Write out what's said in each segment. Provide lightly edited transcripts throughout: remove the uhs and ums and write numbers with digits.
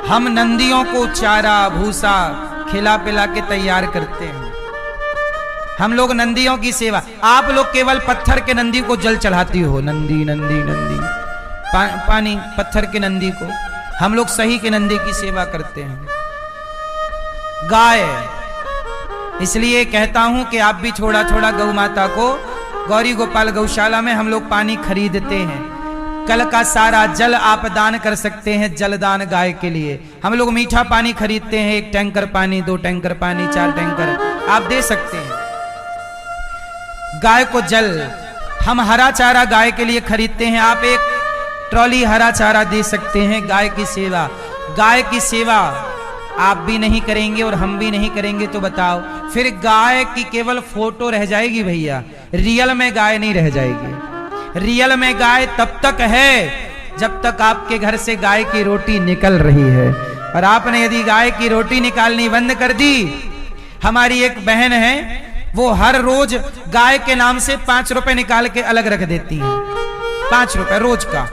हम नंदियों को चारा भूसा खिला पिला के तैयार करते हैं। हम लोग नंदियों की सेवा, आप लोग केवल पत्थर के नंदी को जल चढ़ाती हो, नंदी नंदी नंदी पानी पत्थर के नंदी को, हम लोग सही के नंदी की सेवा करते हैं। गाय, इसलिए कहता हूं कि आप भी थोड़ा थोड़ा गौ माता को गौरी गोपाल गौशाला में हम लोग पानी खरीदते हैं। कल का सारा जल आप दान कर सकते हैं, जलदान गाय के लिए। हम लोग मीठा पानी खरीदते हैं, 1 टैंकर पानी, 2 टैंकर पानी, 4 टैंकर आप दे सकते हैं। गाय को जल, हम हरा चारा गाय के लिए खरीदते हैं, आप 1 ट्रॉली हरा चारा दे सकते हैं। गाय की सेवा, गाय की सेवा आप भी नहीं करेंगे और हम भी नहीं करेंगे तो बताओ, फिर गाय की केवल फोटो रह जाएगी भैया, रियल में गाय नहीं रह जाएगी। रियल में गाय तब तक है जब तक आपके घर से गाय की रोटी निकल रही है। और आपने यदि गाय की रोटी निकालनी बंद कर दी, हमारी एक बहन है, वो हर रोज गाय के नाम से 5 रुपए निकाल के अलग रख देती है। 5 रुपए रोज का,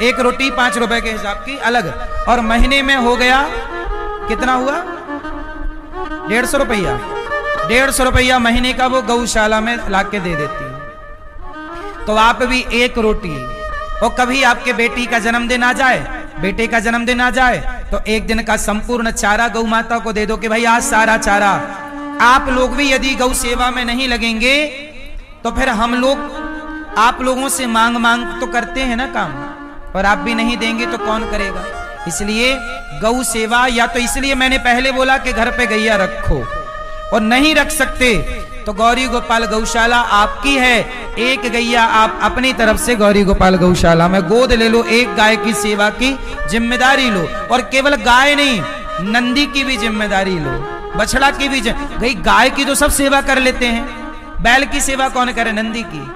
1 रोटी 5 रुपए के हिसाब की अलग, और महीने में हो गया कितना हुआ, 150 रुपया। 150 रुपया महीने का वो गौशाला में लाके दे देती है। तो आप भी 1 रोटी, और कभी आपके बेटी का जन्मदिन आ जाए, बेटे का जन्मदिन आ जाए, तो 1 दिन का संपूर्ण चारा गौ माता को दे दो कि भाई आज सारा चारा। आप लोग भी यदि गौ सेवा में नहीं लगेंगे तो फिर हम लोग आप लोगों से मांग मांग तो करते हैं ना काम, और आप भी नहीं देंगे तो कौन करेगा। इसलिए गौ सेवा, या तो इसलिए मैंने पहले बोला कि घर पे गैया रखो, और नहीं रख सकते तो गौरी गोपाल गौशाला आपकी है। 1 गैया आप अपनी तरफ से गौरी गोपाल गौशाला में गोद ले लो, 1 गाय की सेवा की जिम्मेदारी लो। और केवल गाय नहीं, नंदी की भी जिम्मेदारी लो, बछड़ा की भी। भाई गाय की तो सब सेवा कर लेते हैं, बैल की सेवा कौन करे, नंदी की।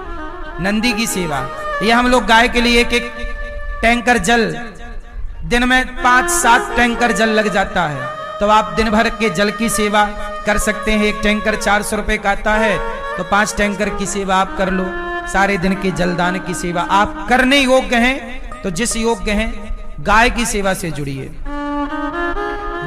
नंदी की सेवा, ये हम लोग गाय के लिए 1 टैंकर जल, दिन में 5-7 टैंकर जल लग जाता है, तो आप दिन भर के जल की सेवा कर सकते हैं। 1 टैंकर 400 रुपए का आता है, तो 5 टैंकर की सेवा आप कर लो। सारे दिन के जलदान की सेवा आप करने योग्य हैं, तो जिस योग्य हैं गाय की सेवा से जुड़िए।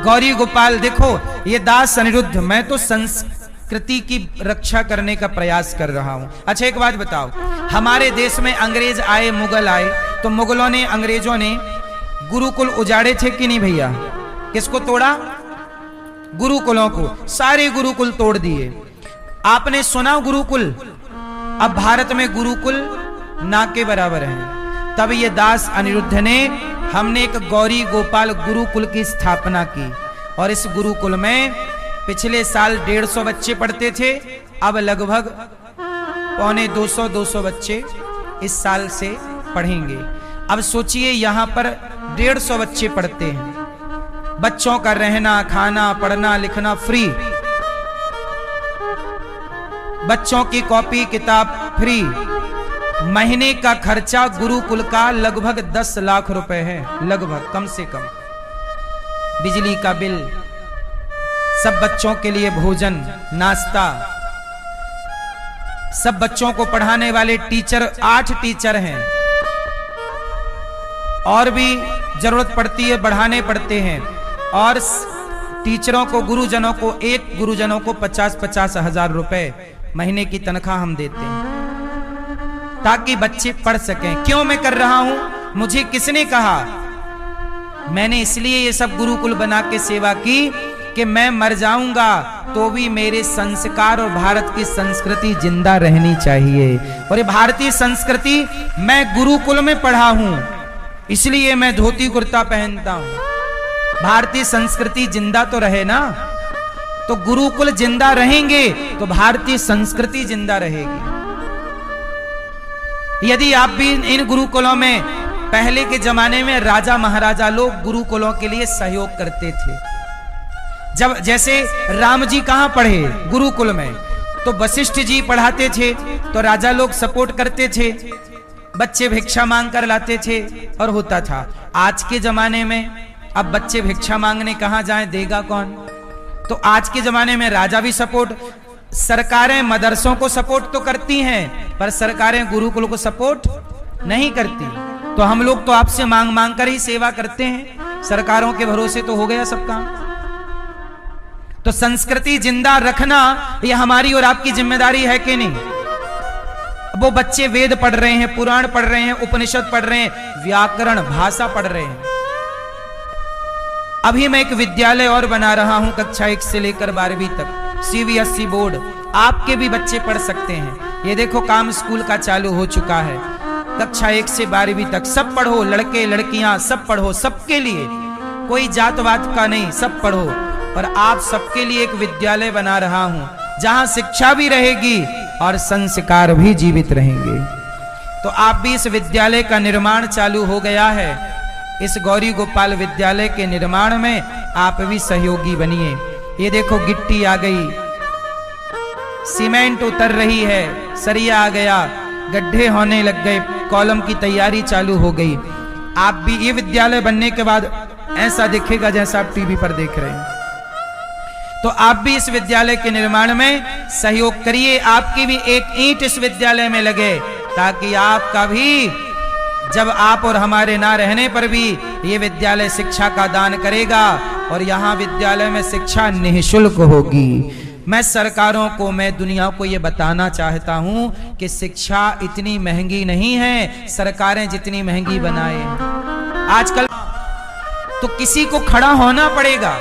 गौरी गोपाल, देखो ये दास अनिरुद्ध, मैं तो संस्कृति की रक्षा करने का प्रयास कर रहा हूं। अच्छा एक बात बताओ, हमारे देश में अंग्रेज आए, मुगल आए, तो मुगलों ने, अंग्रेजों ने गुरुकुल उजाड़े थे कि नहीं भैया? किसको तोड़ा? गुरुकुलों को, सारे गुरुकुल तोड़ दिए। आपने सुना गुरुकुल? अब भारत में गुरुकुल ना के बराबर हैं। तब ये दास अनिरुद्ध ने, हमने एक गौरी गोपाल गुरुकुल की स्थापना की, और इस गुरुकुल में पिछले साल 150 बच्चे पढ़ते थे, अब लगभग 250 बच्चे इस साल से पढ़ेंगे। अब सोचिए यहाँ पर 150 बच्चे पढ़ते हैं, बच्चों का रहना खाना पढ़ना लिखना फ्री, बच्चों की कॉपी किताब फ्री। महीने का खर्चा गुरुकुल का लगभग 10 लाख रुपए है, लगभग, कम से कम। बिजली का बिल, सब बच्चों के लिए भोजन नाश्ता, सब बच्चों को पढ़ाने वाले टीचर, 8 टीचर हैं, और भी जरूरत पड़ती है, बढ़ाने पड़ते हैं। और टीचरों को, गुरुजनों को, 1 गुरुजनों को 50-50 हजार रुपए महीने की तनख्वाह हम देते हैं, ताकि बच्चे पढ़ सकें। क्यों मैं कर रहा हूं? मुझे किसने कहा? मैंने इसलिए ये सब गुरुकुल बना के सेवा की कि मैं मर जाऊंगा तो भी मेरे संस्कार और भारत की संस्कृति जिंदा रहनी चाहिए। और ये भारतीय संस्कृति मैं गुरुकुल में पढ़ा हूं, इसलिए मैं धोती कुर्ता पहनता हूं। भारतीय संस्कृति जिंदा तो रहे ना, तो गुरुकुल जिंदा रहेंगे तो भारतीय संस्कृति जिंदा रहेगी। यदि आप भी इन गुरुकुलों में, पहले के जमाने में राजा महाराजा लोग गुरुकुलों के लिए सहयोग करते थे। जब जैसे राम जी कहां पढ़े? गुरुकुल में। तो वशिष्ठ जी पढ़ाते थे तो राजा लोग सपोर्ट करते थे, बच्चे भिक्षा मांग कर लाते थे और होता था। आज के जमाने में अब बच्चे भिक्षा मांगने कहां जाएं, देगा कौन? तो आज के जमाने में राजा भी सपोर्ट, सरकारें मदरसों को सपोर्ट तो करती हैं, पर सरकारें गुरुकुल को सपोर्ट नहीं करती। तो हम लोग तो आपसे मांग मांग कर ही सेवा करते हैं, सरकारों के भरोसे तो हो गया सब काम। तो संस्कृति जिंदा रखना ये हमारी और आपकी जिम्मेदारी है कि नहीं? वो बच्चे वेद पढ़ रहे हैं, पुराण पढ़ रहे हैं, उपनिषद पढ़ रहे हैं, व्याकरण भाषा पढ़ रहे हैं। अभी मैं एक विद्यालय और बना रहा हूं कक्षा 1 से लेकर 12वीं तक, सीबीएसई बोर्ड। आपके भी बच्चे पढ़ सकते हैं। ये देखो काम स्कूल का चालू हो चुका है। कक्षा 1 से 12वीं तक सब पढ़ो, लड़के लड़कियां सब पढ़ो, सबके लिए, कोई जातवात का नहीं, सब पढ़ो। और आप सबके लिए एक विद्यालय बना रहा हूं जहां शिक्षा भी रहेगी और संस्कार भी जीवित रहेंगे। तो आप भी इस विद्यालय का निर्माण चालू हो गया है। इस गौरी गोपाल विद्यालय के निर्माण में आप भी सहयोगी बनिए। ये देखो गिट्टी आ गई, सीमेंट उतर रही है, सरिया आ गया, गड्ढे होने लग गए, कॉलम की तैयारी चालू हो गई। आप भी, ये विद्यालय बनने के बाद ऐसा दिखेगा जैसा आप टीवी पर देख रहे हैं। तो आप भी इस विद्यालय के निर्माण में सहयोग करिए। आपकी भी एक ईंट इस विद्यालय में लगे, ताकि आपका भी, जब आप और हमारे ना रहने पर भी ये विद्यालय शिक्षा का दान करेगा और यहाँ विद्यालय में शिक्षा निःशुल्क होगी। मैं सरकारों को, मैं दुनिया को ये बताना चाहता हूं कि शिक्षा इतनी महंगी नहीं है, सरकारें जितनी महंगी बनाए आजकल। तो किसी को खड़ा होना पड़ेगा।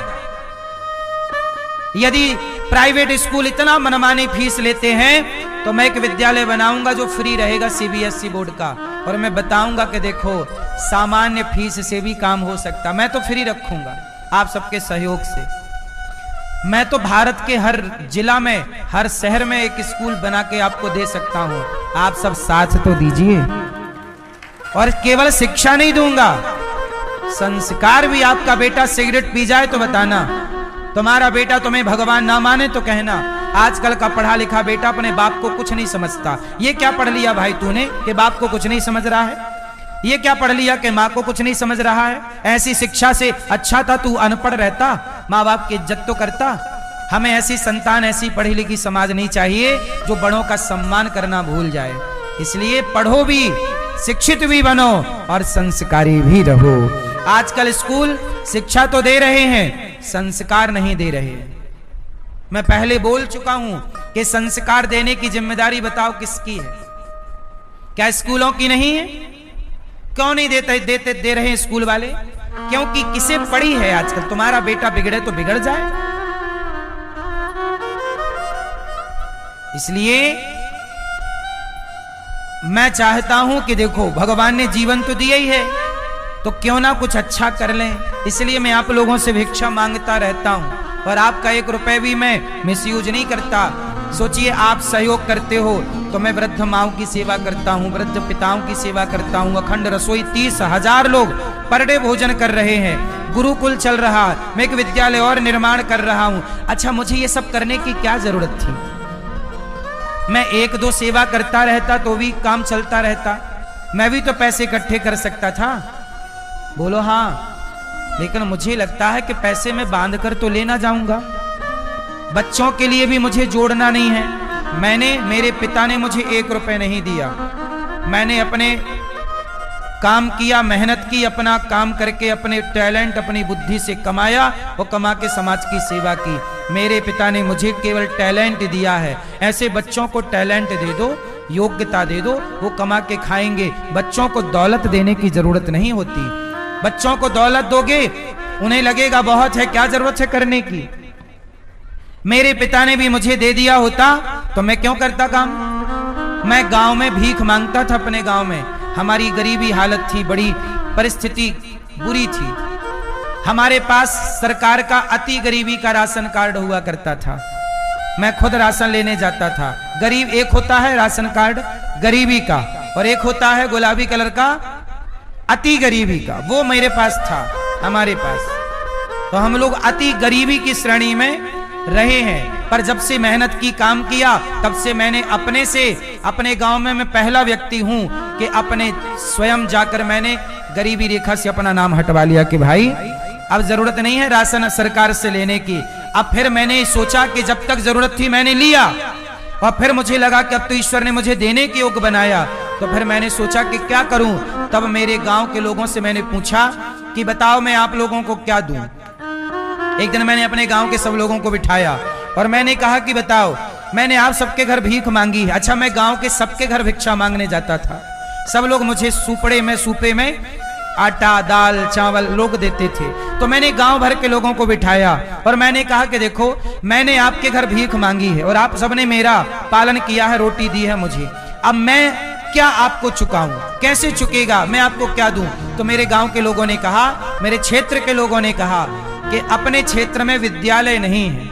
यदि प्राइवेट स्कूल इतना मनमानी फीस लेते हैं तो मैं एक विद्यालय बनाऊंगा जो फ्री रहेगा सीबीएसई बोर्ड का, और मैं बताऊंगा कि देखो सामान्य फीस से भी काम हो सकता। मैं तो फ्री रखूंगा आप सबके सहयोग से। मैं तो भारत के हर जिला में, हर शहर में एक स्कूल बना के आपको दे सकता हूं। आप सब साथ तो दीजिए। और केवल शिक्षा नहीं दूंगा, संस्कार भी। आपका बेटा सिगरेट पी जाए तो बताना, तुम्हारा बेटा तुम्हें भगवान ना माने तो कहना। आजकल का पढ़ा लिखा बेटा अपने बाप को कुछ नहीं समझता। ये क्या पढ़ लिया भाई तूने कि बाप को कुछ नहीं समझ रहा है? ये क्या पढ़ लिया कि माँ को कुछ नहीं समझ रहा है? ऐसी शिक्षा से अच्छा था तू अनपढ़ रहता, माँ बाप की इज्जत तो करता। हमें ऐसी संतान, ऐसी पढ़ी लिखी समाज नहीं चाहिए जो बड़ों का सम्मान करना भूल जाए। इसलिए पढ़ो भी, शिक्षित भी बनो और संस्कारी भी रहो। आजकल स्कूल शिक्षा तो दे रहे हैं, संस्कार नहीं दे रहे हैं। मैं पहले बोल चुका हूं कि संस्कार देने की जिम्मेदारी बताओ किसकी है? क्या स्कूलों की नहीं है? क्यों नहीं दे रहे हैं स्कूल वाले? क्योंकि किसे पड़ी है आजकल? तुम्हारा बेटा बिगड़े तो बिगड़ जाए। इसलिए मैं चाहता हूं कि देखो भगवान ने जीवन तो दिया ही है, तो क्यों ना कुछ अच्छा कर लें। इसलिए मैं आप लोगों से भिक्षा मांगता रहता हूं, और आपका 1 रुपए भी मैं मिसयूज नहीं करता। सोचिए आप सहयोग करते हो तो मैं वृद्ध माओं की सेवा करता हूं, वृद्ध पिताओं की सेवा करता हूं। अखंड रसोई 30,000 लोग पर डे भोजन कर रहे हैं। गुरुकुल चल रहा, मैं एक विद्यालय और निर्माण कर रहा हूं। अच्छा, मुझे ये सब करने की क्या जरूरत थी? मैं 1-2 सेवा करता रहता तो भी काम चलता रहता। मैं भी तो पैसे इकट्ठे कर सकता था। बोलो हाँ। लेकिन मुझे लगता है कि पैसे में बांध कर तो लेना जाऊंगा। बच्चों के लिए भी मुझे जोड़ना नहीं है। मेरे पिता ने मुझे 1 रुपए नहीं दिया। मैंने अपने काम किया, मेहनत की, अपना काम करके अपने टैलेंट, अपनी बुद्धि से कमाया और कमा के समाज की सेवा की। मेरे पिता ने मुझे केवल टैलेंट दिया है। ऐसे बच्चों को टैलेंट दे दो, योग्यता दे दो, वो कमा के खाएंगे। बच्चों को दौलत देने की जरूरत नहीं होती। बच्चों को दौलत दोगे उन्हें लगेगा बहुत है, क्या जरूरत है करने की। मेरे पिता ने भी मुझे दे दिया होता तो मैं क्यों करता काम? मैं गांव में भीख मांगता था। अपने गांव में हमारी गरीबी हालत थी, बड़ी परिस्थिति बुरी थी। हमारे पास सरकार का अति गरीबी का राशन कार्ड हुआ करता था। मैं खुद राशन लेने जाता था। गरीब एक होता है राशन कार्ड गरीबी का, और एक होता है गुलाबी कलर का अति गरीबी का। वो मेरे पास था, हमारे पास। तो हम लोग अति गरीबी की श्रेणी में रहे हैं। पर जब से मेहनत की, काम किया, तब से मैंने अपने से, अपने गांव में मैं पहला व्यक्ति हूं कि अपने स्वयं जाकर मैंने गरीबी रेखा से अपना नाम हटवा लिया कि भाई अब जरूरत नहीं है राशन सरकार से लेने की। अब फिर मैंने सोचा कि जब तक जरूरत थी मैंने लिया, और फिर मुझे लगा कि अब तो ईश्वर ने मुझे देने के योग्य बनाया, तो फिर मैंने सोचा कि क्या करूं। तब मेरे गांव के लोगों से मैंने पूछा कि बताओ मैं आप लोगों को क्या दूं। एक दिन मैंने अपने गांव के सब लोगों को बिठाया और मैंने कहा कि बताओ, मैंने आप सबके घर भीख मांगी है। अच्छा, मैं गांव के सबके घर भिक्षा मांगने जाता था। सब लोग मुझे सूपे में आटा, दाल, चावल लोग देते थे। तो मैंने गांव भर के लोगों को बिठाया और मैंने कहा कि देखो, मैंने आपके घर भीख मांगी है और आप सबने मेरा पालन किया है, रोटी दी है मुझे। अब मैं क्या आपको चुकाऊं, कैसे चुकेगा, मैं आपको क्या दूं? तो मेरे गांव के लोगों ने कहा, मेरे क्षेत्र के लोगों ने कहा कि अपने क्षेत्र में विद्यालय नहीं है,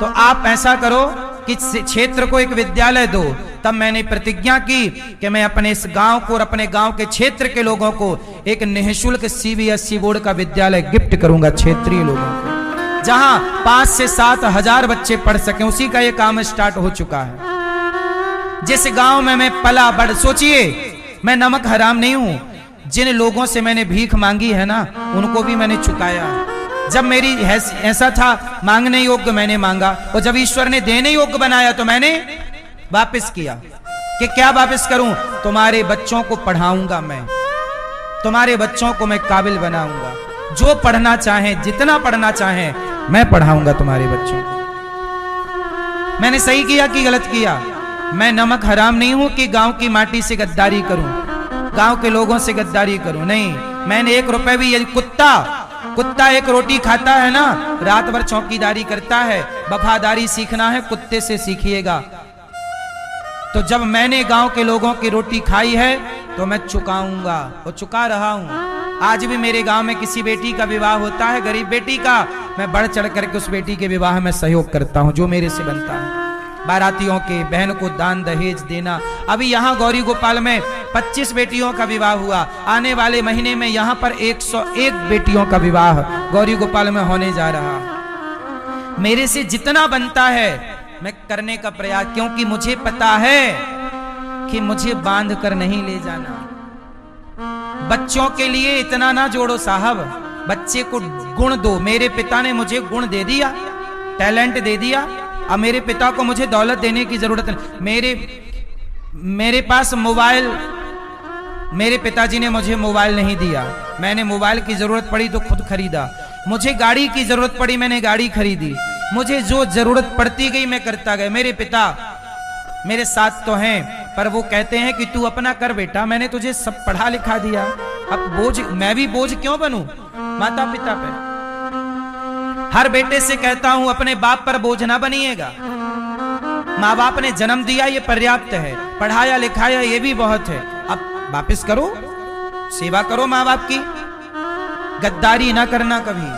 तो आप ऐसा करो कि क्षेत्र को एक विद्यालय दो। तब मैंने प्रतिज्ञा की कि मैं अपने इस गांव को और अपने गांव के क्षेत्र के लोगों को एक निःशुल्क CBSE बोर्ड का विद्यालय गिफ्ट करूंगा, क्षेत्रीय लोगों को, जहां 5 से 7 हजार बच्चे पढ़ सकें। उसी का ये काम स्टार्ट हो चुका है। जिस गांव में मैं पला बढ़, सोचिए मैं नमक हराम नहीं हूं, जिन लोगों से मैंने भीख मांगी है ना, उनको भी मैंने चुकाया। जब मेरी ऐसा था मांगने योग्य, मैंने मांगा, और जब ईश्वर ने देने योग्य बनाया तो मैंने वापस किया। कि क्या वापस करूं? तुम्हारे बच्चों को पढ़ाऊंगा, मैं तुम्हारे बच्चों को मैं काबिल बनाऊंगा। जो पढ़ना चाहें, जितना पढ़ना चाहें, मैं पढ़ाऊंगा तुम्हारे बच्चों को। मैंने सही किया कि गलत किया? मैं नमक हराम नहीं हूं कि गांव की माटी से गद्दारी करूं, गांव के लोगों से गद्दारी करूं, नहीं। मैंने 1 रुपए भी, यदि कुत्ता एक रोटी खाता है ना, रात भर चौकीदारी करता है। वफादारी सीखना है, कुत्ते से सीखिएगा। तो जब मैंने गांव के लोगों की रोटी खाई है तो मैं चुकाऊंगा, और चुका रहा हूं। आज भी मेरे गांव में किसी बेटी का विवाह होता है, गरीब बेटी का, मैं बढ़ चढ़ करके उस बेटी के विवाह में सहयोग करता हूं, जो मेरे से बनता है। बारातियों के, बहन को दान दहेज देना। अभी यहाँ गौरी गोपाल में 25 बेटियों का विवाह हुआ। आने वाले महीने में यहाँ पर 101 बेटियों का विवाह गौरी गोपाल में होने जा रहा। मेरे से जितना बनता है मैं करने का प्रयास, क्योंकि मुझे पता है कि मुझे बांध कर नहीं ले जाना। बच्चों के लिए इतना ना जोड़ो साहब, बच्चे को गुण दो। मेरे पिता ने मुझे गुण दे दिया, टैलेंट दे दिया। अब मेरे पिता को मुझे दौलत देने की जरूरत नहीं। मेरे पास मोबाइल, मेरे पिताजी ने मुझे मोबाइल नहीं दिया, मैंने मोबाइल की जरूरत पड़ी तो खुद खरीदा। मुझे गाड़ी की जरूरत पड़ी, मैंने गाड़ी खरीदी। मुझे जो जरूरत पड़ती गई मैं करता गया। मेरे पिता मेरे साथ तो हैं, पर वो कहते हैं कि तू अपना कर बेटा, मैंने तुझे सब पढ़ा लिखा दिया, अब बोझ, मैं भी बोझ क्यों बनूं माता पिता पे। हर बेटे से कहता हूं अपने बाप पर बोझ ना बनिएगा। माँ बाप ने जन्म दिया, ये पर्याप्त है, पढ़ाया लिखाया, ये भी बहुत है। अब वापस करो, सेवा करो माँ बाप की, गद्दारी ना करना कभी।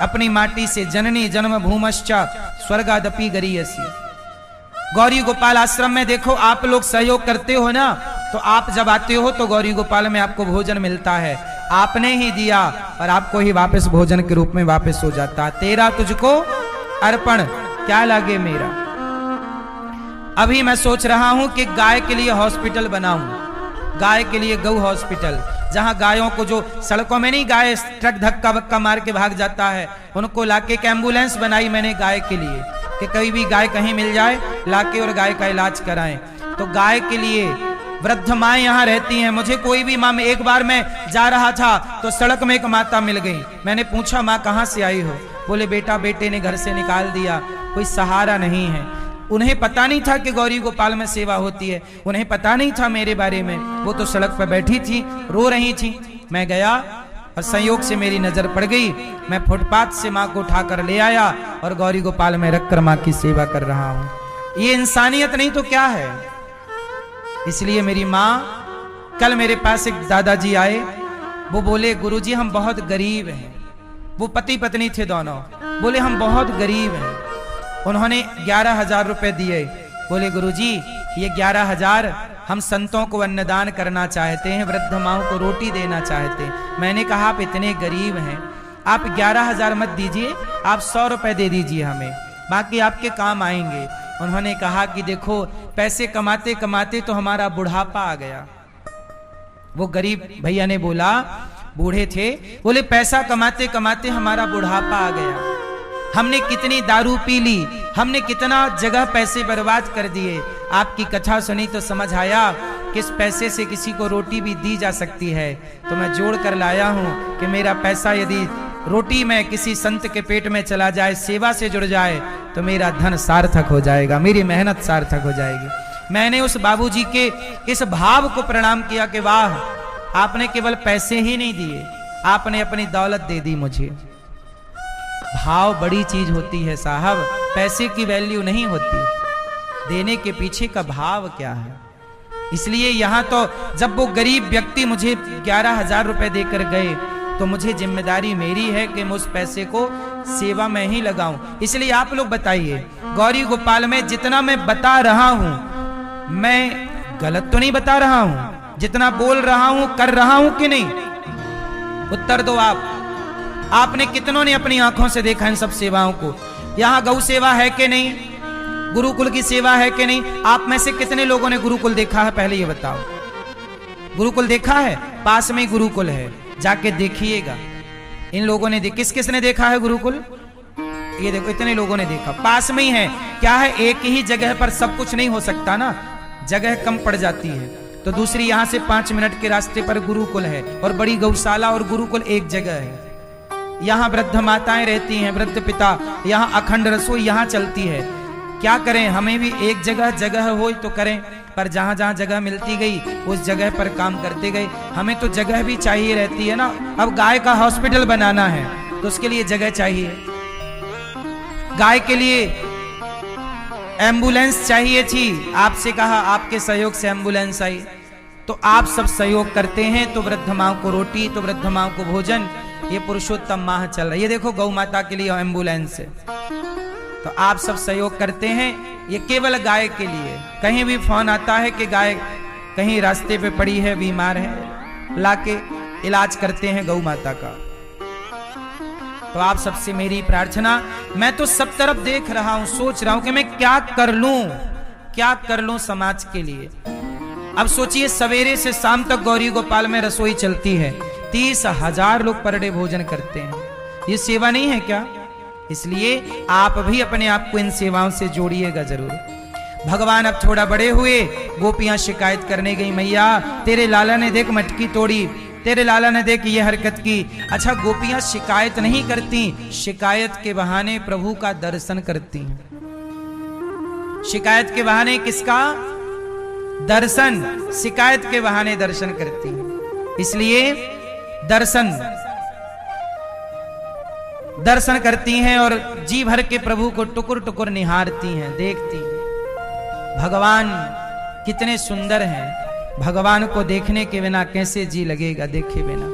अपनी माटी से जननी जन्म भूमश्चा स्वर्गादपि गरीयसी। गौरी गोपाल आश्रम में देखो, आप लोग सहयोग करते हो ना, तो आप जब आते हो तो गौरी गोपाल में आपको भोजन मिलता है। आपने ही दिया और आपको ही वापस भोजन के रूप में वापस हो जाता। तेरा तुझको अर्पण, क्या लागे मेरा। अभी मैं सोच रहा हूं कि गाय के लिए हॉस्पिटल बनाऊं, गाय के लिए गौ हॉस्पिटल, जहां गायों को, जो सड़कों में नहीं गाय ट्रक धक्का वक्का मार के भाग जाता है, उनको लाके एक एम्बुलेंस बनाई मैंने गाय के लिए, कि कहीं भी गाय कहीं मिल जाए लाके और गाय का इलाज कराएं। तो गाय के लिए वृद्ध माएँ यहाँ रहती हैं। मुझे कोई भी माँ, एक बार मैं जा रहा था तो सड़क में एक माता मिल गई। मैंने पूछा माँ कहाँ से आई हो? बोले बेटा बेटे ने घर से निकाल दिया, कोई सहारा नहीं है। उन्हें पता नहीं था कि गौरी गोपाल में सेवा होती है, उन्हें पता नहीं था मेरे बारे में। वो तो सड़क पर बैठी थी, रो रही थी। मैं गया और संयोग से मेरी नजर पड़ गई। मैं फुटपाथ से माँ को उठाकर ले आया और गौरी गोपाल में रखकर माँ की सेवा कर रहा हूँ। ये इंसानियत नहीं तो क्या है। इसलिए मेरी माँ, कल मेरे पास एक दादाजी आए, वो बोले गुरुजी हम बहुत गरीब हैं। वो पति पत्नी थे दोनों। बोले हम बहुत गरीब हैं। उन्होंने 11,000 रुपए दिए। बोले गुरुजी ये 11,000 हम संतों को अन्नदान करना चाहते हैं, वृद्ध माओं को रोटी देना चाहते हैं। मैंने कहा आप इतने गरीब हैं, आप 11,000 मत दीजिए, आप 100 रुपए दे दीजिए हमें, बाकी आपके काम आएंगे। उन्होंने कहा कि देखो पैसे कमाते कमाते तो हमारा बुढ़ापा आ गया। वो गरीब भैया ने बोला, बूढ़े थे, बोले पैसा कमाते कमाते हमारा बुढ़ापा आ गया। हमने कितनी दारू पी ली, हमने कितना जगह पैसे बर्बाद कर दिए। आपकी कथा सुनी तो समझ आया किस पैसे से किसी को रोटी भी दी जा सकती है, तो मैं जोड़ कर लाया हूं कि मेरा पैसा यदि रोटी में किसी संत के पेट में चला जाए, सेवा से जुड़ जाए, तो मेरा धन सार्थक हो जाएगा, मेरी मेहनत सार्थक हो जाएगी। मैंने उस बाबूजी के इस भाव को प्रणाम किया कि वाह, आपने केवल पैसे ही नहीं दिए, आपने अपनी दौलत दे दी मुझे। भाव बड़ी चीज होती है साहब, पैसे की वैल्यू नहीं होती, देने के पीछे का भाव क्या है। इसलिए यहां तो जब वो गरीब व्यक्ति मुझे 11,000 रुपए देकर गए, तो मुझे जिम्मेदारी मेरी है कि मैं उस पैसे को सेवा में ही लगाऊं। इसलिए आप लोग बताइए, गौरी गोपाल में जितना मैं बता रहा हूं, मैं गलत तो नहीं बता रहा हूं? जितना बोल रहा हूं कर रहा हूं कि नहीं? उत्तर दो आप। आपने कितनों ने अपनी आंखों से देखा इन सब सेवाओं को? यहां गौ सेवा है कि नहीं? गुरुकुल की सेवा है कि नहीं? आप में से कितने लोगों ने गुरुकुल देखा है? पहले ये बताओ। गुरुकुल देखा है? पास में ही गुरुकुल है, जाके देखिएगा। इन लोगों ने किस किस ने देखा है गुरुकुल? ये देखो, इतने लोगों ने देखा, पास में ही है। क्या है, एक ही जगह पर सब कुछ नहीं हो सकता ना, जगह कम पड़ जाती है। तो दूसरी यहां से 5 मिनट के रास्ते पर गुरुकुल है, और बड़ी गौशाला और गुरुकुल एक जगह है। यहाँ वृद्ध माताएं रहती हैं, वृद्ध पिता, यहाँ अखंड रसोई यहाँ चलती है। क्या करें, हमें भी एक जगह हो तो करें, पर जहां जहां जगह मिलती गई उस जगह पर काम करते गए। हमें तो जगह भी चाहिए रहती है ना। अब गाय का हॉस्पिटल बनाना है तो उसके लिए जगह चाहिए, गाय के लिए एम्बुलेंस चाहिए थी, आपसे कहा, आपके सहयोग से एम्बुलेंस आई। तो आप सब सहयोग करते हैं, तो वृद्ध माँ को रोटी, तो वृद्ध माँ को भोजन। ये पुरुषोत्तम माह चल रहा है। ये देखो, गौ माता के लिए एम्बुलेंस है, तो आप सब सहयोग करते हैं। ये केवल गाय के लिए। कहीं भी फोन आता है कि गाय कहीं रास्ते पे पड़ी है, बीमार है, लाके इलाज करते हैं गौ माता का। तो आप सबसे मेरी प्रार्थना, मैं तो सब तरफ देख रहा हूं, सोच रहा हूं कि मैं क्या कर लूं समाज के लिए। अब सोचिए, सवेरे से शाम तक गौरी गोपाल में रसोई चलती है, 30,000 लोग पर डे भोजन करते हैं। ये सेवा नहीं है क्या? इसलिए आप भी अपने आप को इन सेवाओं से जोड़िएगा जरूर। भगवान अब थोड़ा बड़े हुए, गोपियां शिकायत करने गई, मैया तेरे लाला ने देख मटकी तोड़ी, तेरे लाला ने देख ये हरकत की। अच्छा, गोपियां शिकायत नहीं करती, शिकायत के बहाने प्रभु का दर्शन करती हैं। शिकायत के बहाने किसका दर्शन? शिकायत के बहाने दर्शन करती हैं। इसलिए दर्शन करती हैं और जी भर के प्रभु को टुकुर टुकुर निहारती हैं, देखती हैं। भगवान कितने सुंदर हैं, भगवान को देखने के बिना कैसे जी लगेगा, देखे बिना।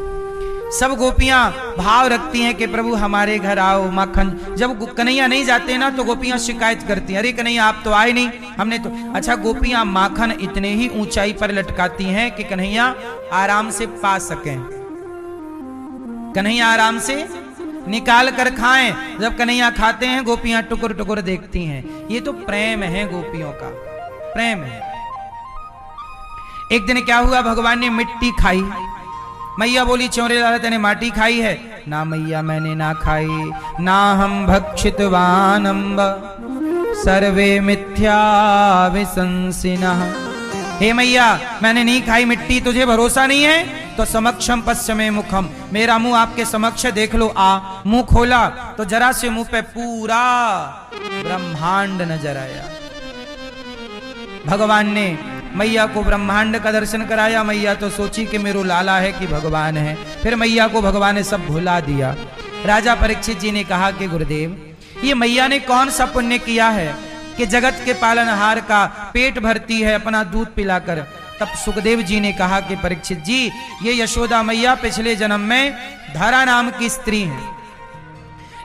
सब गोपियां भाव रखती हैं कि प्रभु हमारे घर आओ, माखन। जब कन्हैया नहीं जाते ना, तो गोपियां शिकायत करती हैं, अरे कन्हैया आप तो आए नहीं, हमने तो। अच्छा, गोपियां माखन इतने ही ऊंचाई पर लटकाती हैं कि कन्हैया आराम से पा सकें, कन्हैया आराम से निकाल कर खाएं। जब कन्हैया खाते हैं, गोपियां टुकुर टुकुर देखती हैं। ये तो प्रेम है, गोपियों का प्रेम है। एक दिन क्या हुआ, भगवान ने मिट्टी खाई। मैया बोली, चौरे लाला तेने माटी खाई है? ना मैया, मैंने ना खाई। ना हम भक्षितवान अम्ब सर्वे मिथ्या विशंसिनः। हे मैया, मैंने नहीं खाई मिट्टी, तुझे भरोसा नहीं है तो समक्षम पश्चिमे मुखम, मेरा मुंह आपके समक्ष देख लो। मुंह खोला तो जरा से मुंह पे पूरा ब्रह्मांड नजर आया। भगवान ने मैया को ब्रह्मांड का दर्शन कराया। मैया तो सोची कि मेरा लाला है कि भगवान है। फिर मैया को भगवान ने सब भुला दिया। राजा परीक्षित जी ने कहा कि गुरुदेव, ये मैया ने कौन सा पुण्य किया है कि जगत के पालनहार का पेट भरती है अपना दूध पिलाकर। तब सुखदेव जी ने कहा कि परीक्षित जी, ये यशोदा मैया पिछले जन्म में धरा नाम की स्त्री हैं।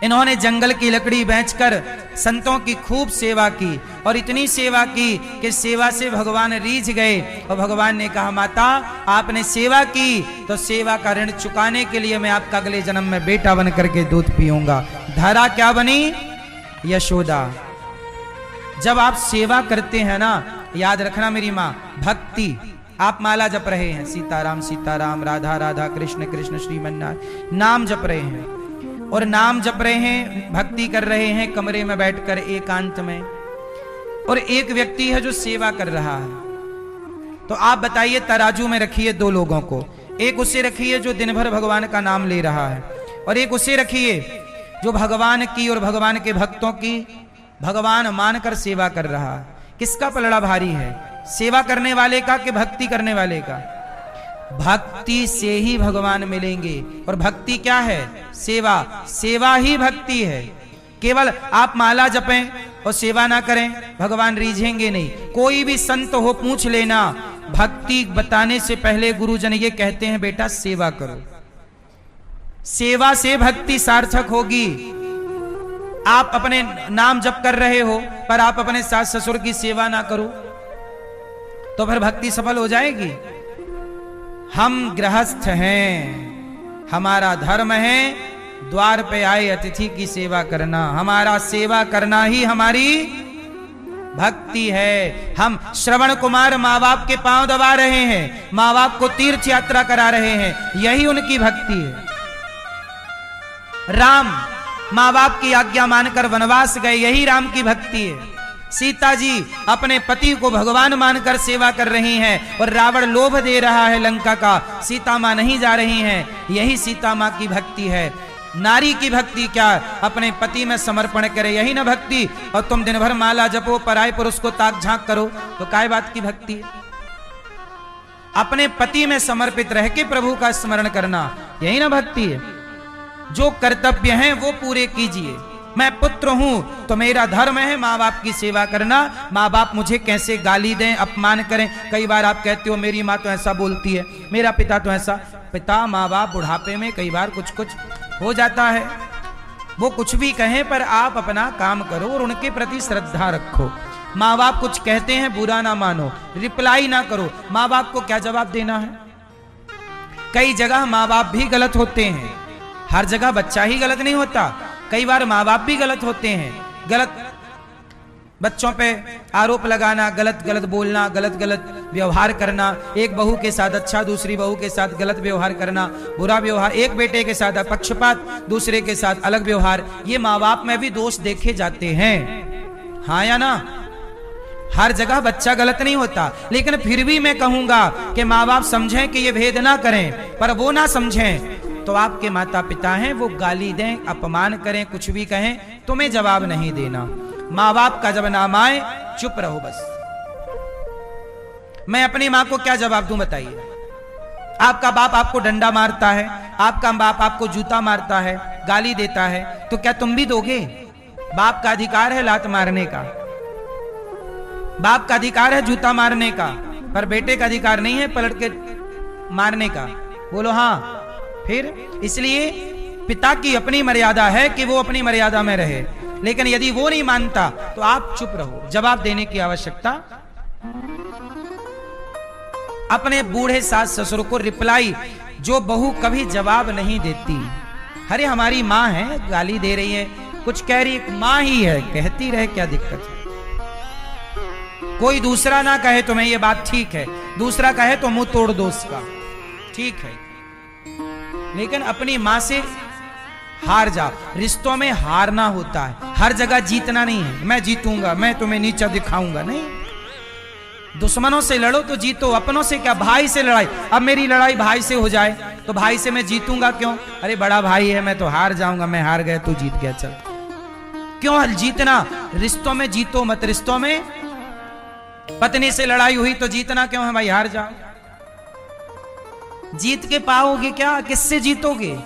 इन्होंने जंगल की लकड़ी बेचकर संतों की खूब सेवा की, और इतनी सेवा की कि सेवा से भगवान रीझ गए। और भगवान ने कहा, माता आपने सेवा की तो सेवा का ऋण चुकाने के लिए मैं आपका अगले जन्म में बेटा बन करके दूध पीऊंगा। धरा क्या बनी? यशोदा। जब आप सेवा करते हैं ना, याद रखना मेरी माँ, भक्ति। आप माला जप रहे हैं, सीताराम सीताराम, राधा राधा, कृष्ण कृष्ण, श्रीमन्नारायण, नाम जप रहे हैं, और नाम जप रहे हैं, भक्ति कर रहे हैं कमरे में बैठकर एकांत में। और एक व्यक्ति है जो सेवा कर रहा है, तो आप बताइए, तराजू में रखिए दो लोगों को, एक उसे रखिए जो दिन भर भगवान का नाम ले रहा है, और एक उसे रखिए जो भगवान की और भगवान के भक्तों की भगवान मानकर सेवा कर रहा है। किसका पलड़ा भारी है, सेवा करने वाले का कि भक्ति करने वाले का? भक्ति से ही भगवान मिलेंगे। और भक्ति क्या है? सेवा। सेवा ही भक्ति है। केवल आप माला जपें और सेवा ना करें, भगवान रीझेंगे नहीं। कोई भी संत हो पूछ लेना, भक्ति बताने से पहले गुरुजन ये कहते हैं, बेटा सेवा करो। सेवा से भक्ति सार्थक होगी। आप अपने नाम जप कर रहे हो पर आप अपने सास ससुर की सेवा ना करो तो फिर भक्ति सफल हो जाएगी? हम गृहस्थ हैं, हमारा धर्म है द्वार पे आए अतिथि की सेवा करना। हमारा सेवा करना ही हमारी भक्ति है। हम श्रवण कुमार माँ बाप के पांव दबा रहे हैं, माँ बाप को तीर्थ यात्रा करा रहे हैं, यही उनकी भक्ति है। राम माँ बाप की आज्ञा मानकर वनवास गए, यही राम की भक्ति है। सीता जी अपने पति को भगवान मानकर सेवा कर रही हैं और रावण लोभ दे रहा है लंका का, सीता माँ नहीं जा रही हैं, यही सीता माँ की भक्ति है। नारी की भक्ति क्या? अपने पति में समर्पण करे, यही ना भक्ति। और तुम दिन भर माला जपो, पराये पुरुष को ताक झांक करो, तो काय बात की भक्ति है? अपने पति में समर्पित रह के प्रभु का स्मरण करना, यही ना भक्ति है। जो कर्तव्य हैं वो पूरे कीजिए। मैं पुत्र हूं तो मेरा धर्म है माँ बाप की सेवा करना। माँ बाप मुझे कैसे गाली दें, अपमान करें, कई बार आप कहते हो मेरी माँ तो ऐसा बोलती है, मेरा पिता तो ऐसा। पिता माँ बाप बुढ़ापे में कई बार कुछ कुछ हो जाता है, वो कुछ भी कहें पर आप अपना काम करो और उनके प्रति श्रद्धा रखो। माँ बाप कुछ कहते हैं बुरा ना मानो, रिप्लाई ना करो। माँ बाप को क्या जवाब देना है? कई जगह माँ बाप भी गलत होते हैं, हर जगह बच्चा ही गलत नहीं होता, कई बार माँ बाप भी गलत होते हैं। गलत बच्चों पे आरोप लगाना, गलत गलत बोलना, गलत गलत व्यवहार करना, एक बहू के साथ अच्छा, दूसरी बहू के साथ गलत व्यवहार करना, बुरा व्यवहार, एक बेटे के साथ पक्षपात, दूसरे के साथ अलग व्यवहार, ये माँ बाप में भी दोष देखे जाते हैं। हाँ या ना? हर जगह बच्चा गलत नहीं होता, लेकिन फिर भी मैं कहूंगा कि माँ बाप समझें कि ये भेद ना करें, पर वो ना समझें तो आपके माता पिता हैं, वो गाली दें, अपमान करें, कुछ भी कहें, तुम्हें जवाब नहीं देना। माँ बाप का जब नाम आए चुप रहो बस। मैं अपनी माँ को क्या जवाब दूं बताइए? आपका बाप आपको डंडा मारता है, आपका बाप आपको जूता मारता है, गाली देता है, तो क्या तुम भी दोगे? बाप का अधिकार है लात मारने का, बाप का अधिकार है जूता मारने का, पर बेटे का अधिकार नहीं है पलट के मारने का। बोलो हाँ। फिर इसलिए पिता की अपनी मर्यादा है कि वो अपनी मर्यादा में रहे, लेकिन यदि वो नहीं मानता तो आप चुप रहो, जवाब देने की आवश्यकता। अपने बूढ़े सास ससुर को रिप्लाई, जो बहू कभी जवाब नहीं देती, अरे हमारी माँ है, गाली दे रही है, कुछ कह रही है, माँ ही है, कहती रहे, क्या दिक्कत है? कोई दूसरा ना कहे तुम्हें ये बात ठीक है, दूसरा कहे तो मुंह तोड़ दो उसका, ठीक है, लेकिन अपनी मां से हार जाओ। रिश्तों में हारना होता है, हर जगह जीतना नहीं है। मैं जीतूंगा, मैं तुम्हें नीचा दिखाऊंगा, नहीं। दुश्मनों से लड़ो तो जीतो, अपनों से क्या? भाई से लड़ाई, अब मेरी लड़ाई भाई से हो जाए तो भाई से मैं जीतूंगा क्यों? अरे बड़ा भाई है, मैं तो हार जाऊंगा, मैं हार गया तू जीत गया, चल। क्यों जीतना? रिश्तों में जीतो मत। रिश्तों में पत्नी से लड़ाई हुई तो जीतना क्यों है भाई? हार जाओ। जीत के पाओगे क्या? किससे जीतोगे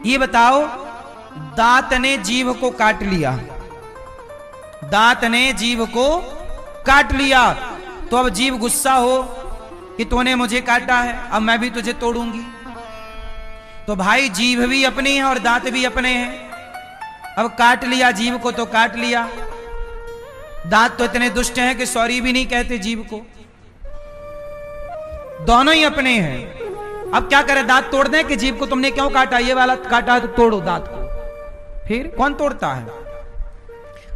ये बताओ? दांत ने जीभ को काट लिया, दांत ने जीभ को काट लिया, तो अब जीभ गुस्सा हो कि तूने मुझे काटा है, अब मैं भी तुझे तोड़ूंगी। तो भाई जीभ भी अपनी है और दांत भी अपने हैं। अब काट लिया जीभ को तो काट लिया, दांत तो इतने दुष्ट हैं कि सॉरी भी नहीं कहते जीभ को, दोनों ही अपने हैं। अब क्या करें? दांत तोड़ दें कि जीभ को तुमने क्यों काटा, ये वाला काटा तो तोड़ो दांत को। फिर कौन तोड़ता है?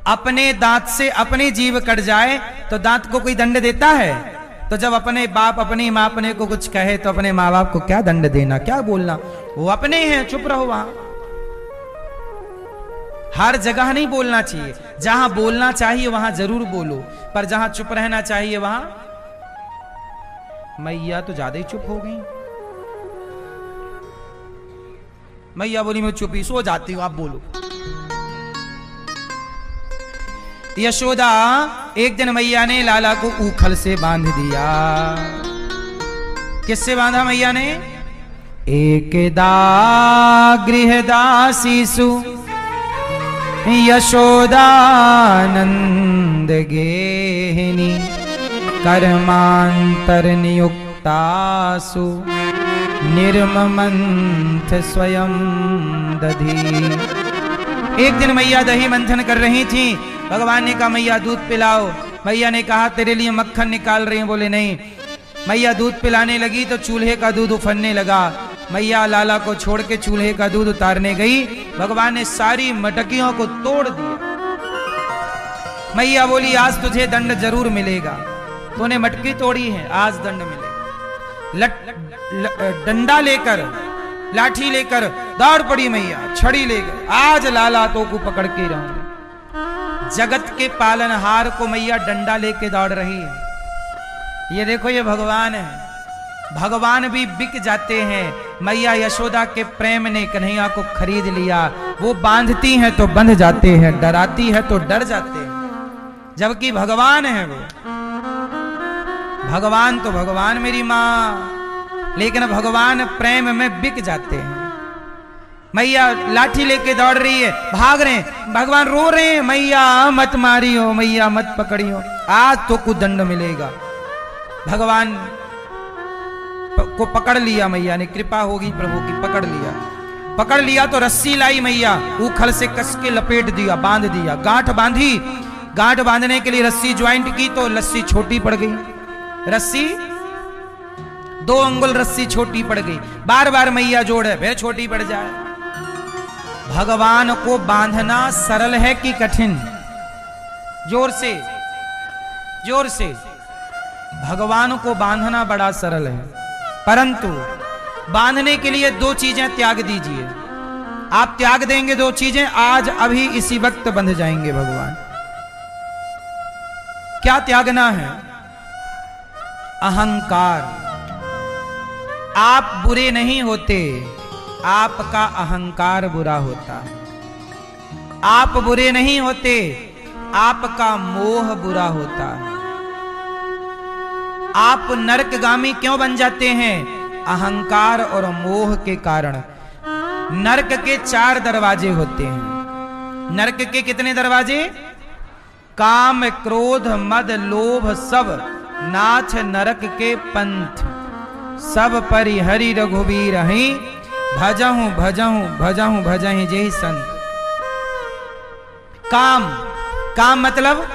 अपने दांत से अपनी जीभ कट जाए तो दांत को कोई दंड देता है? तो जब अपने बाप अपनी मां अपने को कुछ कहे तो अपने माँ बाप को क्या दंड देना, क्या बोलना? वो अपने हैं, चुप रहो वहां। हर जगह नहीं बोलना चाहिए, जहां बोलना चाहिए वहां जरूर बोलो, पर जहां चुप रहना चाहिए वहां। मैया तो ज्यादा ही चुप हो गई। मैया बोली मैं चुप ही सो जाती हूं, आप बोलो। यशोदा, एक दिन मैया ने लाला को ऊखल से बांध दिया। किससे बांधा मैया ने? एकदा गृहदासीसु यशोदानंद गेहिनी कर्मांतर नियुक्तासु निर्ममंथ स्वयं दधी। एक दिन मैया दही मंथन कर रही थी। भगवान ने कहा मैया दूध पिलाओ। मैया ने कहा तेरे लिए मक्खन निकाल रही हैं। बोले नहीं। मैया दूध पिलाने लगी तो चूल्हे का दूध उफरने लगा। मैया लाला को छोड़ के चूल्हे का दूध उतारने गई। भगवान ने सारी मटकियों को तोड़ दिया। मैया बोली आज तुझे दंड जरूर मिलेगा, तूने मटकी तोड़ी है, आज दंड मिलेगा। डंडा लेकर, लाठी लेकर दौड़ पड़ी मैया, छड़ी लेकर, आज लाला तो को पकड़ के रहूंगी। जगत के पालनहार को मैया डंडा लेके दौड़ रही है। ये देखो ये भगवान है। भगवान भी बिक जाते हैं। मैया यशोदा के प्रेम ने कन्हैया को खरीद लिया। वो बांधती हैं तो बंध जाते हैं, डराती है तो डर जाते हैं, जबकि भगवान है वो। भगवान तो भगवान मेरी माँ, लेकिन भगवान प्रेम में बिक जाते हैं। मैया लाठी लेके दौड़ रही है, भाग रहे हैं, भगवान रो रहे हैं मैया मत मारियो, मैया मत पकड़ियो, आज तो कुछ दंड मिलेगा। भगवान को पकड़ लिया मैया ने, कृपा होगी प्रभु की, पकड़ लिया तो रस्सी लाई मैया, ऊखल से कस के लपेट दिया, बांध दिया, गांठ बांधी। गांठ बांधने के लिए रस्सी ज्वाइंट की तो रस्सी छोटी पड़ गई। रस्सी 2 अंगुल रस्सी छोटी पड़ गई। बार बार मैया जोड़े फिर छोटी पड़ जाए। भगवान को बांधना सरल है कि कठिन? जोर से, जोर से। भगवान को बांधना बड़ा सरल है, परंतु बांधने के लिए 2 चीजें त्याग दीजिए। आप त्याग देंगे 2 चीजें, आज अभी इसी वक्त बंध जाएंगे भगवान। क्या त्यागना है? अहंकार। आप बुरे नहीं होते, आपका अहंकार बुरा होता है। आप बुरे नहीं होते, आपका मोह बुरा होता है। आप नरकगामी क्यों बन जाते हैं? अहंकार और मोह के कारण। नरक के 4 दरवाजे होते हैं। नरक के कितने दरवाजे? काम, क्रोध, मद, लोभ सब नाथ नरक के पंथ। सब परिहरि रघुबीर ही भजहूं भजहूं भजहूं भजहि जेहि संत। काम, काम मतलब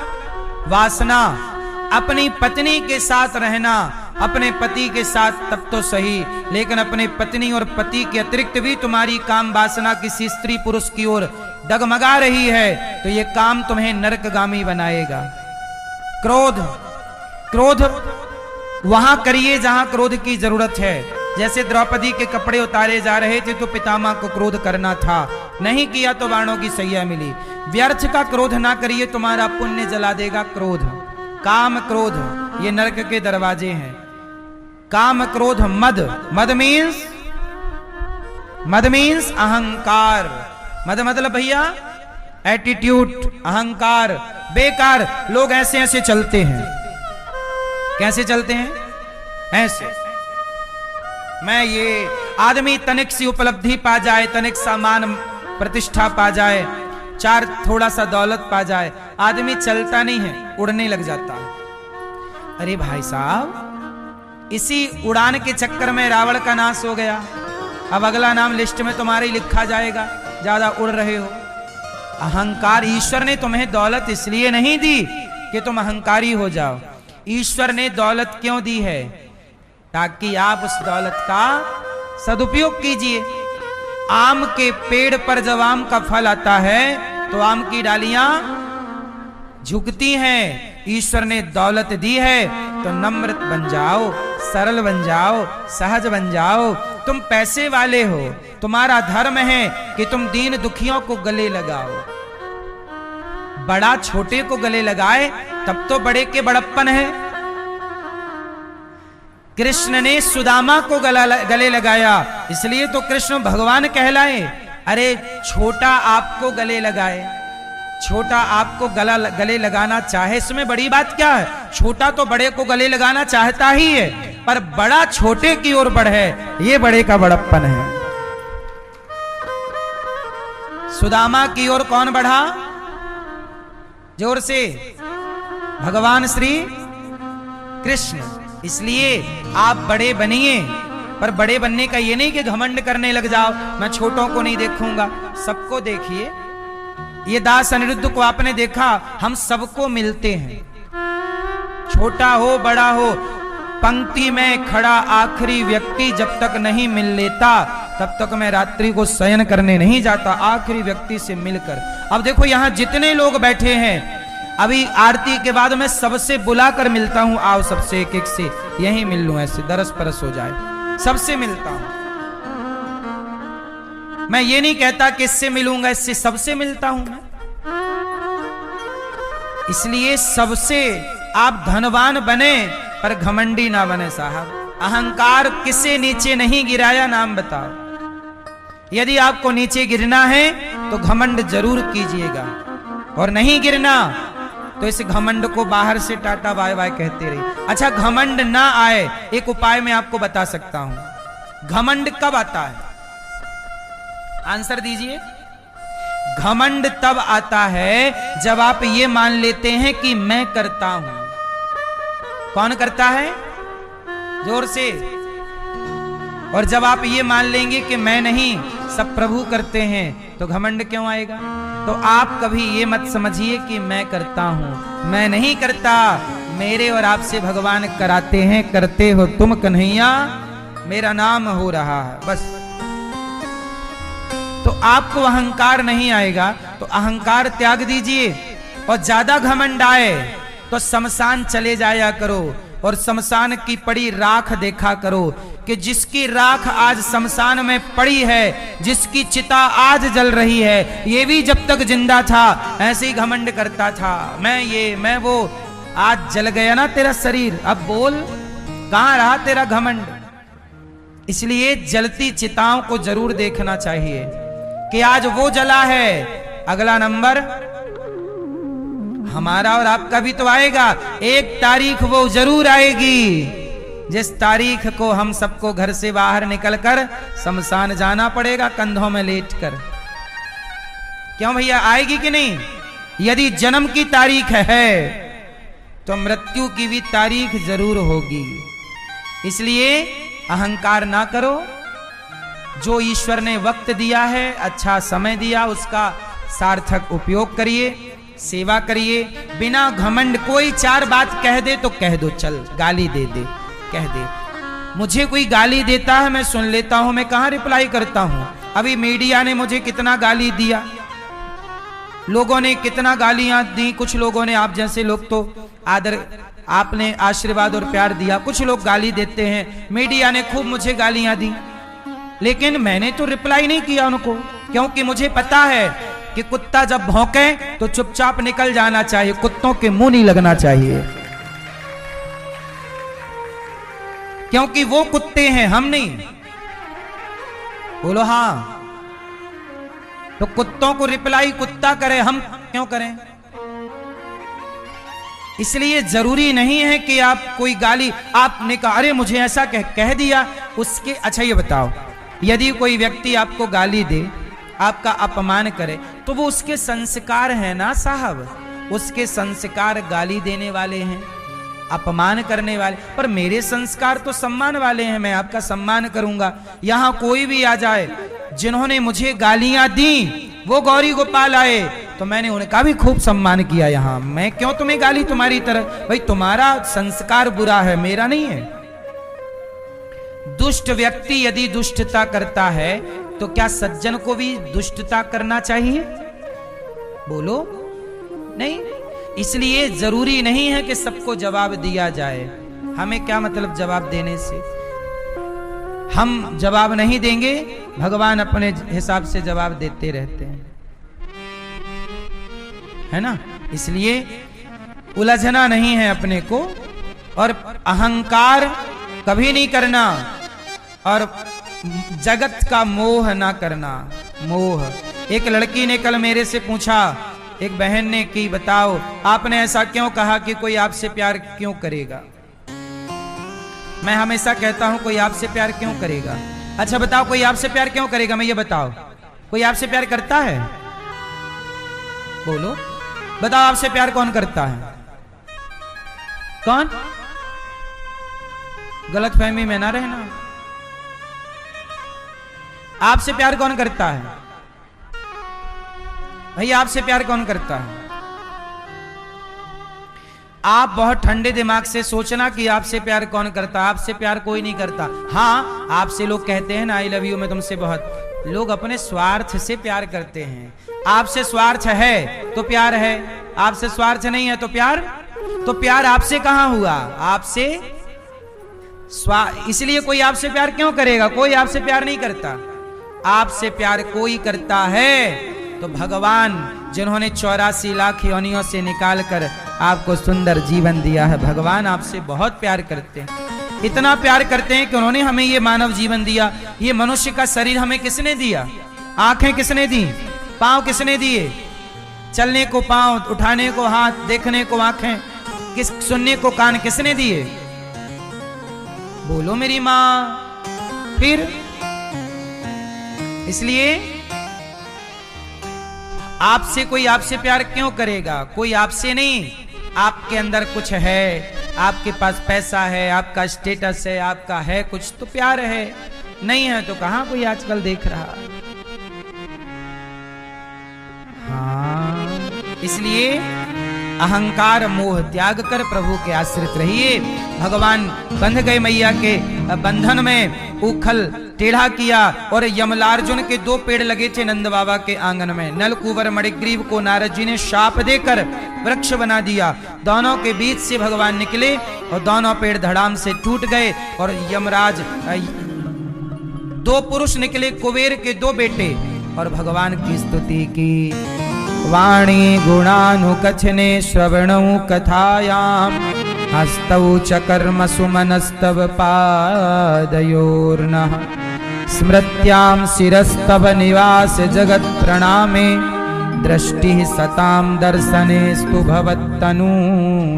वासना। अपनी पत्नी के साथ रहना, अपने पति के साथ तब तो सही, लेकिन अपने पत्नी और पति के अतिरिक्त भी तुम्हारी काम वासना किसी स्त्री पुरुष की ओर डगमगा रही है तो ये काम तुम्हें नरकगामी बनाएगा। क्रोध, क्रोध वहां करिए जहां क्रोध की जरूरत है। जैसे द्रौपदी के कपड़े उतारे जा रहे थे तो पितामह को क्रोध करना था, नहीं किया तो बाणों की सैया मिली। व्यर्थ का क्रोध ना करिए, तुम्हारा पुण्य जला देगा क्रोध। काम, क्रोध ये नरक के दरवाजे हैं। काम, क्रोध, मद। मद मीन्स अहंकार। मद मतलब भैया एटीट्यूड, अहंकार। बेकार लोग ऐसे ऐसे चलते हैं। कैसे चलते हैं? ऐसे। मैं ये आदमी तनिक सी उपलब्धि पा जाए, तनिक सा मान प्रतिष्ठा पा जाए, 4 थोड़ा सा दौलत पा जाए, आदमी चलता नहीं है, उड़ने लग जाता है। अरे भाई साहब, इसी उड़ान के चक्कर में रावण का नाश हो गया। अब अगला नाम लिस्ट में तुम्हारे लिखा जाएगा, ज्यादा उड़ रहे हो। अहंकार। ईश्वर ने तुम्हें दौलत इसलिए नहीं दी कि तुम अहंकारी हो जाओ। ईश्वर ने दौलत क्यों दी है? ताकि आप उस दौलत का सदुपयोग कीजिए। आम के पेड़ पर जब आम का फल आता है तो आम की डालियां झुकती हैं। ईश्वर ने दौलत दी है तो नम्र बन जाओ, सरल बन जाओ, सहज बन जाओ। तुम पैसे वाले हो, तुम्हारा धर्म है कि तुम दीन दुखियों को गले लगाओ। बड़ा छोटे को गले लगाए तब तो बड़े के बड़प्पन है। कृष्ण ने सुदामा को गले लगाया, इसलिए तो कृष्ण भगवान कहलाए। अरे छोटा आपको गले लगाए, छोटा आपको गले लगाना चाहे, इसमें बड़ी बात क्या है? छोटा तो बड़े को गले लगाना चाहता ही है, पर बड़ा छोटे की ओर बढ़े, ये बड़े का बड़प्पन है। सुदामा की ओर कौन बढ़ा? जोर से, भगवान श्री कृष्ण। इसलिए आप बड़े बनिए, पर बड़े बनने का ये नहीं कि घमंड करने लग जाओ, मैं छोटों को नहीं देखूंगा। सबको देखिए, ये दास अनिरुद्ध को आपने देखा, हम सबको मिलते हैं, छोटा हो बड़ा हो। पंक्ति में खड़ा आखिरी व्यक्ति जब तक नहीं मिल लेता तब तक मैं रात्रि को शयन करने नहीं जाता, आखिरी व्यक्ति से मिलकर। अब देखो यहां जितने लोग बैठे हैं, अभी आरती के बाद मैं सबसे बुलाकर मिलता हूं, आओ सबसे एक एक से यहीं मिल लूं, ऐसे दरस परस हो जाए, सबसे मिलता हूं। मैं ये नहीं कहता कि इससे मिलूंगा, इससे सबसे मिलता हूं मैं। इसलिए सबसे आप धनवान बने पर घमंडी ना बने साहब। अहंकार किसे नीचे नहीं गिराया, नाम बताओ। यदि आपको नीचे गिरना है तो घमंड जरूर कीजिएगा, और नहीं गिरना तो इस घमंड को बाहर से टाटा बाय बाय कहते रहिए। अच्छा, घमंड ना आए, एक उपाय मैं आपको बता सकता हूं। घमंड कब आता है? आंसर दीजिए। घमंड तब आता है जब आप ये मान लेते हैं कि मैं करता हूं। कौन करता है? जोर से। और जब आप ये मान लेंगे कि मैं नहीं, सब प्रभु करते हैं, तो घमंड क्यों आएगा? तो आप कभी ये मत समझिए कि मैं करता हूं, मैं नहीं करता, मेरे और आपसे भगवान कराते हैं। करते हो तुम कन्हैया, मेरा नाम हो रहा है, बस। तो आपको अहंकार नहीं आएगा, तो अहंकार त्याग दीजिए। और ज्यादा घमंड आए तो शमशान चले जाया करो, और शमशान की पड़ी राख देखा करो कि जिसकी राख आज शमशान में पड़ी है, जिसकी चिता आज जल रही है, ये भी जब तक जिंदा था ऐसे ही घमंड करता था, मैं ये मैं वो। आज जल गया ना तेरा शरीर, अब बोल कहां रहा तेरा घमंड? इसलिए जलती चिताओं को जरूर देखना चाहिए कि आज वो जला है, अगला नंबर हमारा और आपका भी तो आएगा। एक तारीख वो जरूर आएगी जिस तारीख को हम सबको घर से बाहर निकलकर शमशान जाना पड़ेगा, कंधों में लेटकर। क्यों भैया, आएगी कि नहीं? यदि जन्म की तारीख है तो मृत्यु की भी तारीख जरूर होगी। इसलिए अहंकार ना करो। जो ईश्वर ने वक्त दिया है, अच्छा समय दिया, उसका सार्थक उपयोग करिए, सेवा करिए, बिना घमंड। कोई चार बात कह दे तो कह दो, चल गाली दे दे, कह दे। मुझे कोई गाली देता है, मैं सुन लेता हूं, मैं कहां रिप्लाई करता हूं। अभी मीडिया ने मुझे कितना गाली दिया, लोगों ने कितना गालियां दी। कुछ लोगों ने, आप जैसे लोग तो आदर, आपने आशीर्वाद और प्यार दिया, कुछ लोग गाली देते हैं। मीडिया ने खूब मुझे गालियां दी, लेकिन मैंने तो रिप्लाई नहीं किया उनको, क्योंकि मुझे पता है कि कुत्ता जब भौंके तो चुपचाप निकल जाना चाहिए, कुत्तों के मुंह नहीं लगना चाहिए, क्योंकि वो कुत्ते हैं, हम नहीं। बोलो हाँ। तो कुत्तों को रिप्लाई कुत्ता करे, हम क्यों करें? इसलिए जरूरी नहीं है कि आप कोई गाली, आपने कहा अरे मुझे ऐसा कह दिया, उसके। अच्छा ये बताओ, यदि कोई व्यक्ति आपको गाली दे, आपका अपमान करे, तो वो उसके संस्कार हैं ना साहब, उसके संस्कार गाली देने वाले हैं, अपमान करने वाले। पर मेरे संस्कार तो सम्मान वाले हैं, मैं आपका सम्मान करूंगा। यहां कोई भी आ जाए, जिन्होंने मुझे गालियां दी वो गौरी गोपाल आए, तो मैंने उनका भी खूब सम्मान किया। यहां मैं क्यों तुम्हें गाली तुम्हारी तरह? भाई तुम्हारा संस्कार बुरा है, मेरा नहीं है। दुष्ट व्यक्ति यदि दुष्टता करता है तो क्या सज्जन को भी दुष्टता करना चाहिए? बोलो नहीं। इसलिए जरूरी नहीं है कि सबको जवाब दिया जाए। हमें क्या मतलब जवाब देने से? हम जवाब नहीं देंगे, भगवान अपने हिसाब से जवाब देते रहते हैं, है ना। इसलिए उलझना नहीं है अपने को, और अहंकार कभी नहीं करना, और जगत का मोह ना करना। मोह, एक लड़की ने कल मेरे से पूछा, एक बहन ने कि बताओ आपने ऐसा क्यों कहा कि कोई आपसे प्यार क्यों करेगा। मैं हमेशा कहता हूं कोई आपसे प्यार क्यों करेगा। अच्छा बताओ कोई आपसे प्यार क्यों करेगा, मैं ये बताओ, कोई आपसे प्यार करता है? बोलो, बताओ आपसे प्यार कौन करता है? कौन? गलतफहमी में ना रहना। आपसे प्यार कौन करता है? भैया आपसे प्यार कौन करता है? आप बहुत ठंडे दिमाग से सोचना कि आपसे प्यार कौन करता है। आपसे प्यार कोई नहीं करता। हाँ, आपसे लोग कहते हैं ना आई लव यू, मैं तुमसे बहुत, लोग अपने स्वार्थ से प्यार करते हैं। आपसे स्वार्थ है तो प्यार है, आपसे स्वार्थ नहीं है तो प्यार आपसे कहां हुआ? आपसे इसलिए कोई आपसे प्यार क्यों करेगा? कोई आपसे प्यार नहीं करता। आपसे प्यार कोई करता है तो भगवान, जिन्होंने 84 लाख योनियों से निकालकर आपको सुंदर जीवन दिया है, भगवान आपसे बहुत प्यार करते हैं। इतना प्यार करते हैं कि उन्होंने हमें ये मानव जीवन दिया। ये मनुष्य का शरीर हमें किसने दिया? आंखें किसने दी? पांव किसने दिए? चलने को पांव, उठाने को हाथ, देखने को आंखें, सुनने को कान किसने दिए? बोलो मेरी मां। फिर इसलिए आपसे कोई आपसे प्यार क्यों करेगा? कोई आपसे नहीं। आपके अंदर कुछ है, आपके पास पैसा है, आपका स्टेटस है, आपका है कुछ तो प्यार है, नहीं है तो कहां कोई आजकल देख रहा। हाँ, इसलिए अहंकार मोह त्याग कर प्रभु के आश्रित रहिए। भगवान बंध गए मैया के बंधन में, उखल टेढ़ा किया और यमलार्जुन के 2 पेड़ लगे थे नंद बाबा के आंगन में। नलकुवर मणिग्रीव को नारद जी ने शाप देकर वृक्ष बना दिया। दोनों के बीच से भगवान निकले और दोनों पेड़ धड़ाम से टूट गए और यमराज 2 पुरुष निकले, कुबेर के 2 बेटे, और भगवान की स्तुति की। वाणी गुणानुकथने श्रवणौ कथायाम हस्तौ च कर्म सुमनस्तव पादयोर्नः स्मृत्यां शिरस्तव निवास जगत प्रणामे दृष्टि सताम दर्शनेस्तु भवत्तनूनाम।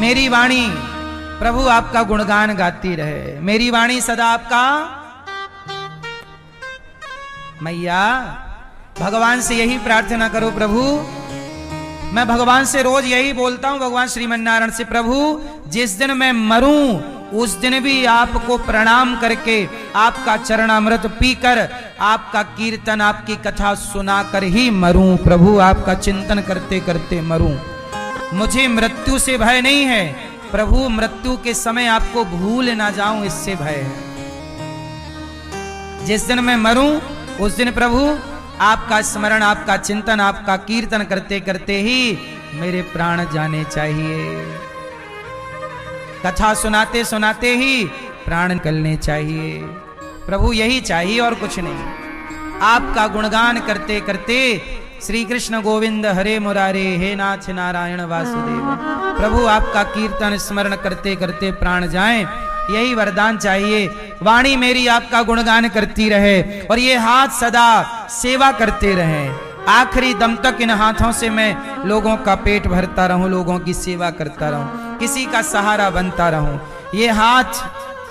मेरी वाणी प्रभु आपका गुणगान गाती रहे। मेरी वाणी सदा आपका। मैया भगवान से यही प्रार्थना करो, प्रभु मैं भगवान से रोज यही बोलता हूं, भगवान श्रीमन नारायण से, प्रभु जिस दिन मैं मरूं उस दिन भी आपको प्रणाम करके, आपका चरणामृत पीकर, आपका कीर्तन, आपकी कथा सुनाकर ही मरूं। प्रभु आपका चिंतन करते करते मरूं। मुझे मृत्यु से भय नहीं है प्रभु, मृत्यु के समय आपको भूल ना जाऊं इससे भय है। जिस दिन मैं मरूं उस दिन प्रभु आपका स्मरण, आपका चिंतन, आपका कीर्तन करते करते ही मेरे प्राण जाने चाहिए। कथा सुनाते सुनाते ही प्राण निकलने चाहिए। प्रभु यही चाहिए और कुछ नहीं। आपका गुणगान करते करते श्री कृष्ण गोविंद हरे मुरारे, हे नाथ नारायण वासुदेव, प्रभु आपका कीर्तन स्मरण करते करते प्राण जाएं, यही वरदान चाहिए। वाणी मेरी आपका गुणगान करती रहे और ये हाथ सदा सेवा करते रहें। आखिरी दम तक इन हाथों से मैं लोगों का पेट भरता रहूं, लोगों की सेवा करता रहूं, किसी का सहारा बनता रहूं। ये हाथ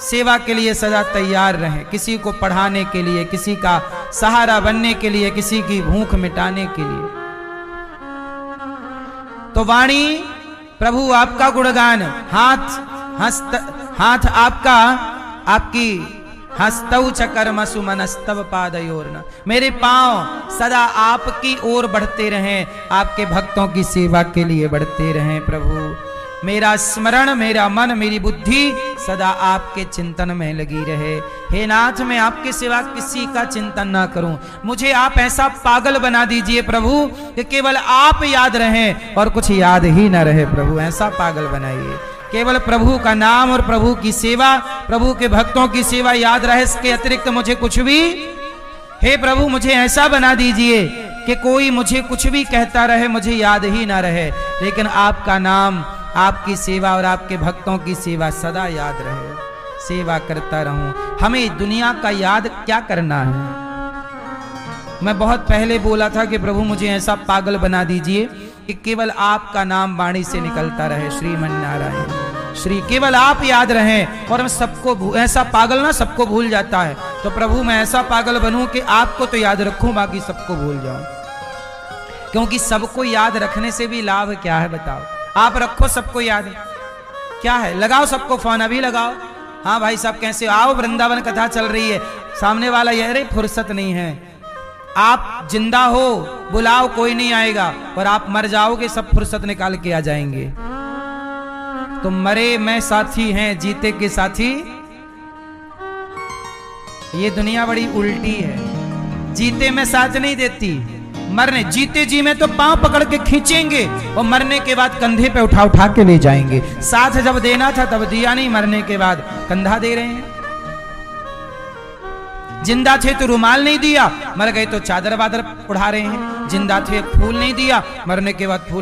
सेवा के लिए सदा तैयार रहें, किसी को पढ़ाने के लिए, किसी का सहारा बनने के लिए, किसी की भूख मिटाने के लिए। तो वाणी प्रभु आपका गुणगान, हाथ आपका, आपकी हस्तौ च कर्म सुमनस्तव पादयोर्न, मेरे पांव सदा आपकी ओर बढ़ते रहें, आपके भक्तों की सेवा के लिए बढ़ते रहें। प्रभु मेरा स्मरण, मेरा मन, मेरी बुद्धि सदा आपके चिंतन में लगी रहे। हे नाथ, मैं आपके सिवा किसी का चिंतन ना करूं। मुझे आप ऐसा पागल बना दीजिए प्रभु कि केवल आप याद रहें और कुछ याद ही ना रहे। प्रभु ऐसा पागल बनाइए, केवल प्रभु का नाम और प्रभु की सेवा, प्रभु के भक्तों की सेवा याद रहे, इसके अतिरिक्त मुझे कुछ भी। हे प्रभु मुझे ऐसा बना दीजिए कि कोई मुझे कुछ भी कहता रहे, मुझे याद ही ना रहे, लेकिन आपका नाम, आपकी सेवा और आपके भक्तों की सेवा सदा याद रहे, सेवा करता रहूं। हमें दुनिया का याद क्या करना है। मैं बहुत पहले बोला था कि प्रभु मुझे ऐसा पागल बना दीजिए कि केवल आपका नाम वाणी से निकलता रहे, श्रीमन नारायण श्री, केवल आप याद रहें। और मैं सबको, ऐसा पागल ना सबको भूल जाता है, तो प्रभु मैं ऐसा पागल बनूं कि आपको तो याद रखूं, बाकी सबको भूल जाऊं। क्योंकि सबको याद रखने से भी लाभ क्या है बताओ। आप रखो सबको याद, क्या है, लगाओ सबको फोन, अभी लगाओ। हाँ भाई साहब कैसे आओ, वृंदावन कथा चल रही है, सामने वाला यह रे फुर्सत नहीं है। आप जिंदा हो, बुलाओ, कोई नहीं आएगा, और आप मर जाओगे, सब फुर्सत निकाल के आ जाएंगे। तो मरे में साथी हैं, जीते के साथी। ये दुनिया बड़ी उल्टी है, जीते में साथ नहीं देती, मरने, जीते जी में तो पांव पकड़ के खींचेंगे और मरने के बाद कंधे पे उठा उठा के ले जाएंगे। साथ जब देना था तब दिया नहीं, मरने के बाद कंधा दे रहे हैं। जिंदा थे तो रुमाल नहीं दिया, मर गए तो चादर वादर उड़ा रहे हैं। जिंदा थे फूल नहीं दिया, मरने के बाद फूल